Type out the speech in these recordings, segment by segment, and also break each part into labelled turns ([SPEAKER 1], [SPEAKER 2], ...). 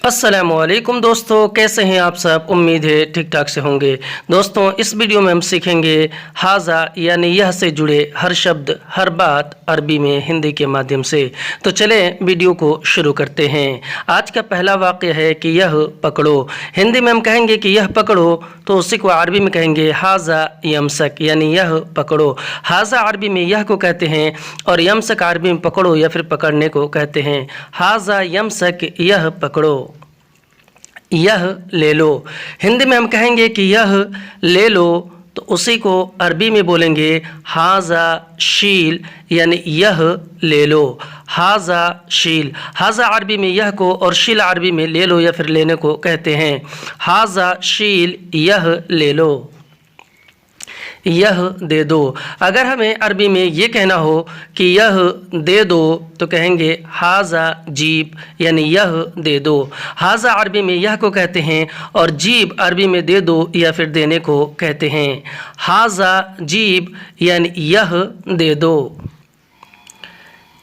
[SPEAKER 1] अस्सलामुअलैकुम दोस्तों, कैसे हैं आप सब। उम्मीद है ठीक ठाक से होंगे। दोस्तों, इस वीडियो में हम सीखेंगे हाजा यानी यह से जुड़े हर शब्द हर बात अरबी में हिंदी के माध्यम से। तो चलें वीडियो को शुरू करते हैं। आज का पहला वाक़या है कि यह पकड़ो। हिंदी में हम कहेंगे कि यह पकड़ो, तो उसी को अरबी में कहेंगे हाजा यमसक, यानी यह पकड़ो। हाजा अरबी में यह को कहते हैं और यमसक अरबी में पकड़ो या फिर पकड़ने को कहते हैं। हाजा यमसक, यह पकड़ो। यह ले लो। हिंदी में हम कहेंगे कि यह ले लो, तो उसी को अरबी में बोलेंगे हाजा शील, यानी यह ले लो। हाजा शील। हाजा अरबी में यह को और शील अरबी में ले लो या फिर लेने को कहते हैं। हाजा शील, यह ले लो। यह दे दो। अगर हमें अरबी में ये कहना हो कि यह दे दो, तो कहेंगे हाजा जीब, यानी यह दे दो। हाजा अरबी में यह को कहते हैं और जीब अरबी में दे दो या फिर देने को कहते हैं। हाजा जीब, यानी यह दे दो।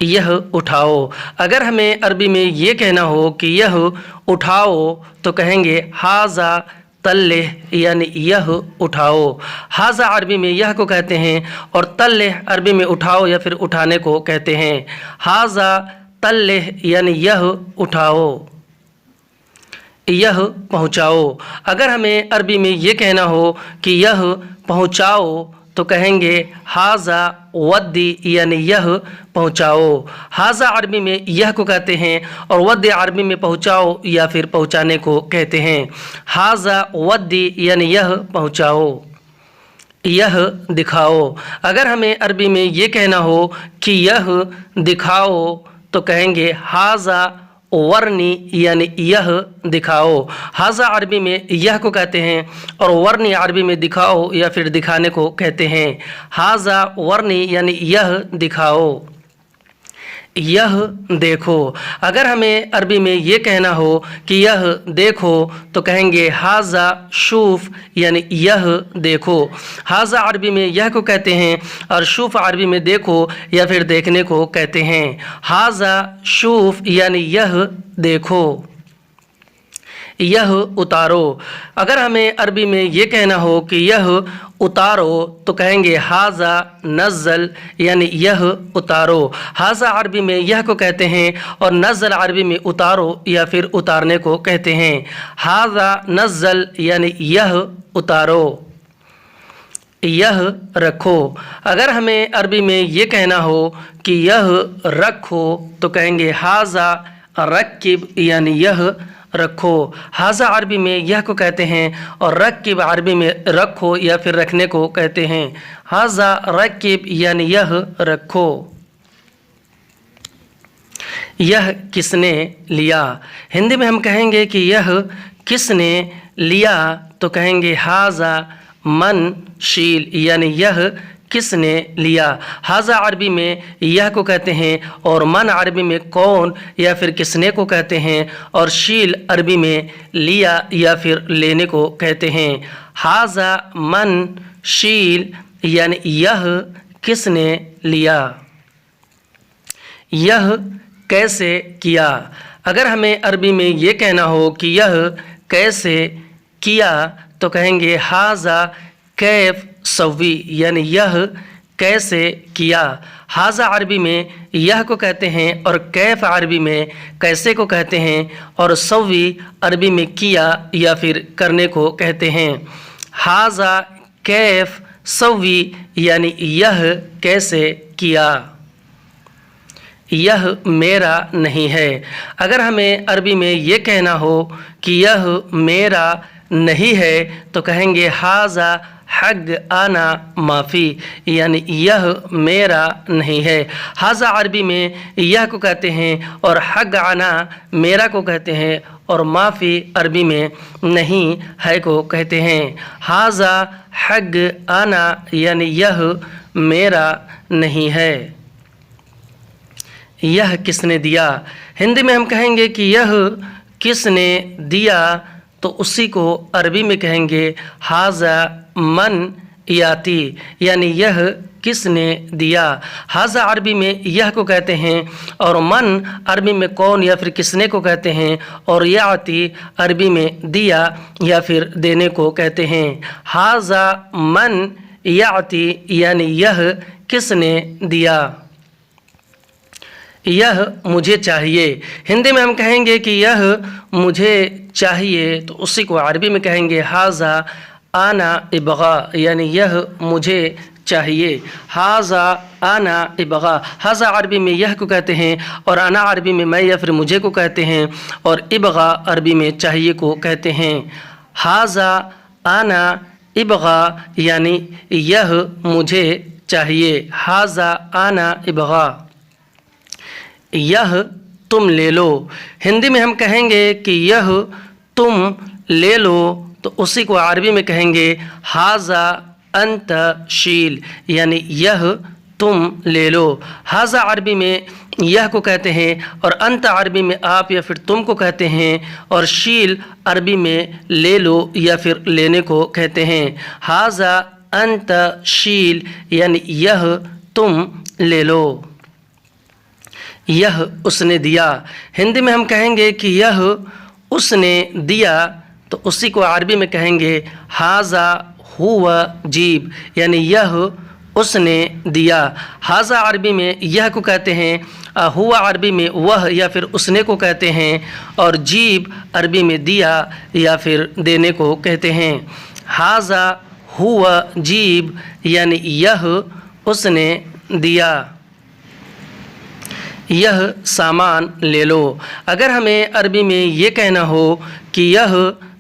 [SPEAKER 1] यह उठाओ। अगर हमें अरबी में ये कहना हो कि यह उठाओ, तो कहेंगे हाजा तल्ले, यानी यह उठाओ। हाजा अरबी में यह को कहते हैं और तल्ले अरबी में उठाओ या फिर उठाने को कहते हैं। हाजा तल्ले, यानी यह उठाओ। यह पहुँचाओ। अगर हमें अरबी में ये कहना हो कि यह पहुँचाओ, तो कहेंगे हाजा वद्दी, यानी यह पहुँचाओ। हाजा अरबी में यह को कहते हैं और वद्दी अरबी में पहुँचाओ या फिर पहुँचाने को कहते हैं। हाजा वद्दी, यानी यह पहुँचाओ। यह दिखाओ। अगर हमें अरबी में ये कहना हो कि यह दिखाओ, तो कहेंगे हाजा वर्नी, यानी यह दिखाओ। हाजा अरबी में यह को कहते हैं और वर्नी अरबी में दिखाओ या फिर दिखाने को कहते हैं। हाजा वर्नी, यानी यह दिखाओ। यह देखो। अगर हमें अरबी में ये कहना हो कि यह देखो, तो कहेंगे हाजा शूफ, यानी यह देखो। हाजा अरबी में यह को कहते हैं और शूफ अरबी में देखो या फिर देखने को कहते हैं। हाजा शूफ, यानी यह देखो। यह उतारो। अगर हमें अरबी में ये कहना हो कि यह उतारो, तो कहेंगे हाजा नज़ल, यानी यह उतारो। हाजा अरबी में यह को कहते हैं और नज़ल अरबी में उतारो या फिर उतारने को कहते हैं। हाजा नज़ल, यानी यह उतारो। यह रखो। अगर हमें अरबी में ये कहना हो कि यह रखो, तो कहेंगे हाजा रक्किब, यानी यह रखो। हाजा अरबी में यह को कहते हैं और रक्किब अरबी में रखो या फिर रखने को कहते हैं। हाजा रक्किब, यानी यह रखो। यह किसने लिया। हिंदी में हम कहेंगे कि यह किसने लिया, तो कहेंगे हाजा मन शील, यानी यह किसने लिया। हाजा अरबी में यह को कहते हैं और मन अरबी में कौन या फिर किसने को कहते हैं और शील अरबी में लिया या फिर लेने को कहते हैं। हाजा मन शील, यानी यह किसने लिया। यह कैसे किया। अगर हमें अरबी में ये कहना हो कि यह कैसे किया, तो कहेंगे हाजा कैफ सवी, यानी यह कैसे किया। हाजा अरबी में यह को कहते हैं और कैफ अरबी में कैसे को कहते हैं और सवी अरबी में किया या फिर करने को कहते हैं। हाजा कैफ सवी, यानी यह कैसे किया। यह मेरा नहीं है। अगर हमें अरबी में ये कहना हो कि यह मेरा नहीं है, तो कहेंगे हाजा हग आना माफ़ी, यानी यह मेरा नहीं है। हाजा अरबी में यह को कहते हैं और हग आना मेरा को कहते हैं और माफ़ी अरबी में नहीं है को कहते हैं। हाजा हग आना, यानी यह मेरा नहीं है। यह किसने दिया। हिंदी में हम कहेंगे कि यह किसने दिया, तो उसी को अरबी में कहेंगे हाजा मन याती, यानी यह किसने दिया। हाजा अरबी में यह को कहते हैं और मन अरबी में कौन या फिर किसने को कहते हैं और याती अरबी में दिया या फिर देने को कहते हैं। हाजा मन याती यानी यह किसने दिया। यह मुझे चाहिए, हिंदी में हम कहेंगे कि यह मुझे चाहिए तो उसी को अरबी में कहेंगे हाजा आना इबगा यानी यह मुझे चाहिए। हाजा आना इबगा, हाजा अरबी में यह को कहते हैं और आना अरबी में मैं या फिर मुझे को कहते हैं और इबगा अरबी में चाहिए को कहते हैं। हाजा आना इबगा यानी यह मुझे चाहिए। हाजा आना इबगा, यह तुम ले लो, हिंदी में हम कहेंगे कि यह तुम ले लो तो उसी को अरबी में कहेंगे हाजा अंत शील यानी यह तुम ले लो। हाजा अरबी में यह को कहते हैं और अंत अरबी में आप या फिर तुम को कहते हैं और शील अरबी में ले लो या फिर लेने को कहते हैं। हाजा अंत शील यानी यह तुम ले लो। यह उसने दिया, हिंदी में हम कहेंगे कि यह उसने दिया तो उसी को अरबी में कहेंगे हाजा हुवा जीब यानी यह उसने दिया। हाजा अरबी में यह को कहते हैं, हुआ अरबी में वह या फिर उसने को कहते हैं और जीब अरबी में दिया या फिर देने को कहते हैं। हाजा हुआ जीब यानी यह उसने दिया। यह सामान ले लो, अगर हमें अरबी में ये कहना हो कि यह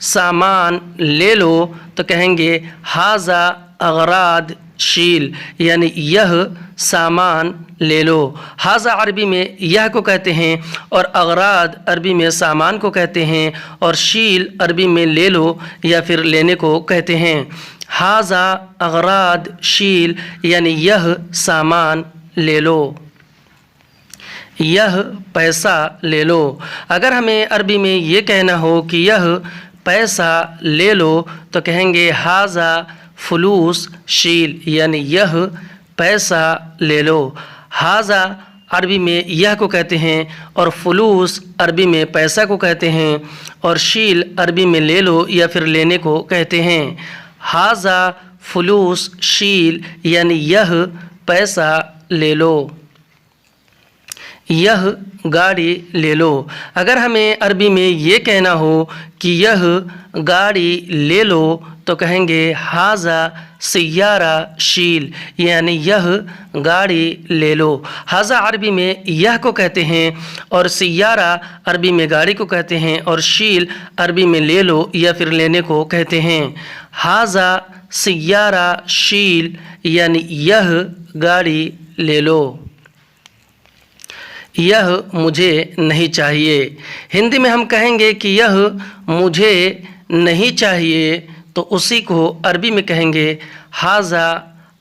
[SPEAKER 1] सामान ले लो तो कहेंगे हाजा अगराद शील यानी यह सामान ले लो। हाजा अरबी में यह को कहते हैं और अगराद अरबी में सामान को कहते हैं और शील अरबी में ले लो या फिर लेने को कहते हैं। हाजा अगराद शील यानी यह सामान ले लो। यह पैसा ले लो, अगर हमें अरबी में ये कहना हो कि यह पैसा ले लो तो कहेंगे हाजा फलूस शील यानी यह पैसा ले लो। हाजा अरबी में यह को कहते हैं और फलूस अरबी में पैसा को कहते हैं और शील अरबी में ले लो या फिर लेने को कहते हैं। हाजा फलूस शील यानी यह पैसा ले लो। यह गाड़ी ले लो, अगर हमें अरबी में ये कहना हो कि यह गाड़ी ले लो तो कहेंगे हाजा सय्यारा शील यानी यह गाड़ी ले लो। हाजा अरबी में यह को कहते हैं और सय्यारा अरबी में गाड़ी को कहते हैं और शील अरबी में ले लो या फिर लेने को कहते हैं। हाजा सय्यारा शील यानी यह गाड़ी ले लो। यह मुझे नहीं चाहिए, हिंदी में हम कहेंगे कि यह मुझे नहीं चाहिए तो उसी को अरबी में कहेंगे हाजा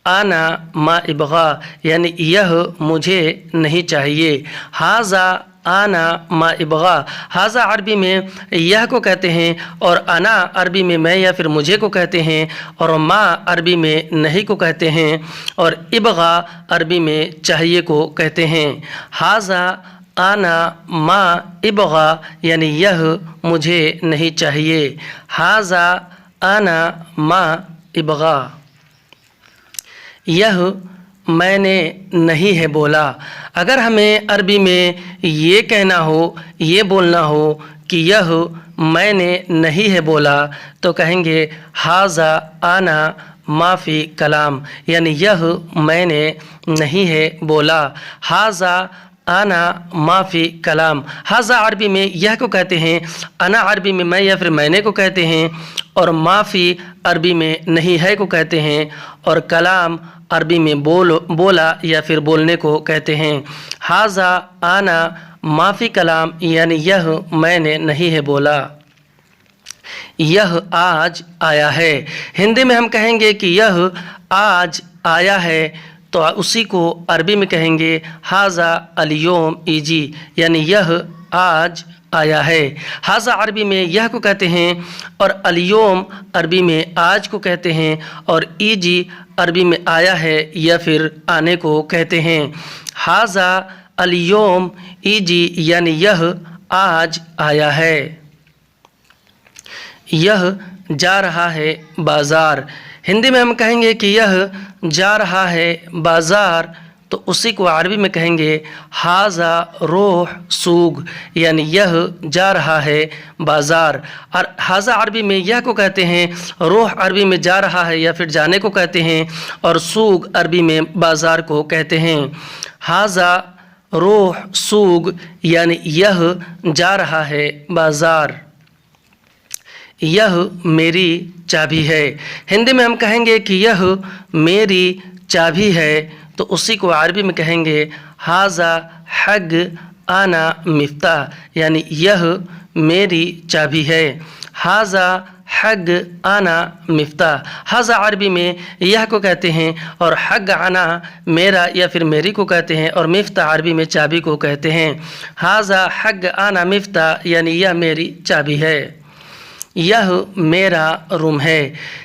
[SPEAKER 1] आना मा इबगा यानी यह मुझे नहीं चाहिए। हाजा आना मा इबगा, हाजा अरबी में यह को कहते हैं और आना अरबी में मैं या फिर मुझे को कहते हैं और मा अरबी में नहीं को कहते हैं और इबगा अरबी में चाहिए को कहते हैं। हाजा आना मा इबगा यानी यह मुझे नहीं चाहिए। हाजा आना मा इबगा, यह मैंने नहीं है बोला, अगर हमें अरबी में ये कहना हो ये बोलना हो कि यह मैंने नहीं है बोला तो कहेंगे हाजा आना माफ़ी कलाम यानी यह मैंने नहीं है बोला। हाजा आना माफ़ी कलाम, हाजा अरबी में यह को कहते हैं, अना अरबी में मैं या फिर मैंने को कहते हैं और माफ़ी अरबी में नहीं है को कहते हैं और कलाम अरबी में बोला या फिर बोलने को कहते हैं। हाजा आना माफ़ी कलाम यानी यह मैंने नहीं है बोला। यह आज आया है, हिंदी में हम कहेंगे कि यह आज आया है तो उसी को अरबी में कहेंगे हाजा अल-यौम इजी यानी यह आज आया है। हाजा अरबी में यह को कहते हैं और अलियोम अरबी में आज को कहते हैं और ईजी अरबी में आया है या फिर आने को कहते हैं। हाजा अलियोम ईजी यानी यह आज आया है। यह जा रहा है बाज़ार। हिंदी में हम कहेंगे कि यह जा रहा है बाज़ार, तो उसी को अरबी में कहेंगे हाजा रोह सूग, यानी यह जा रहा है बाज़ार। और हाजा अरबी में यह को कहते हैं, रोह अरबी में जा रहा है या फिर जाने को कहते हैं, और सूग अरबी में बाज़ार को कहते हैं। हाजा रोह सूग यानी यह जा रहा है बाज़ार। यह मेरी चाबी है। हिंदी में हम कहेंगे कि यह मेरी चाबी है, तो उसी को अरबी में कहेंगे हाजा हग आना मिफ्ता, यानी यह मेरी चाबी है। हाजा हग आना मिफ्ता। हाजा अरबी में यह को कहते हैं और हग आना मेरा या फिर मेरी को कहते हैं, और मिफ्ता अरबी में चाबी को कहते हैं। हाजा हग आना मिफ्ता यानी यह मेरी चाबी है। यह मेरा रूम है।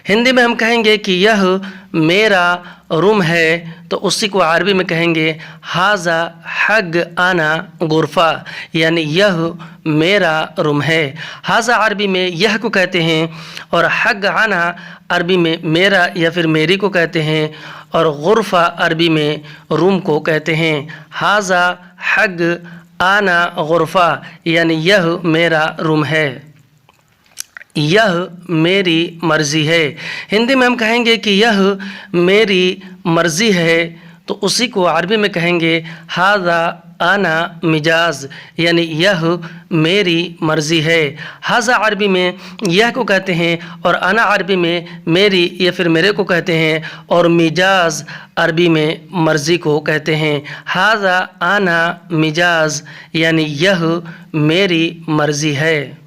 [SPEAKER 1] हिंदी में हम कहेंगे कि यह मेरा रूम है, तो उसी को अरबी में कहेंगे हाजा हग आना गुरफा, यानी यह मेरा रूम है। हाजा अरबी में यह को कहते हैं और हग आना अरबी में मेरा या फिर मेरी को कहते हैं, और गुरफा अरबी में रूम को कहते हैं। हाजा हग आना गुरफा यानी यह मेरा रूम है। यह मेरी मर्ज़ी है। हिंदी में हम कहेंगे कि यह मेरी मर्ज़ी है, तो उसी को अरबी में कहेंगे हाजा आना मिजाज, यानी यह मेरी मर्ज़ी है। हाजा अरबी में यह को कहते हैं और आना अरबी में मेरी या फिर मेरे को कहते हैं, और मिजाज अरबी में मर्ज़ी को कहते हैं। हाजा आना मिजाज यानी यह मेरी मर्ज़ी है।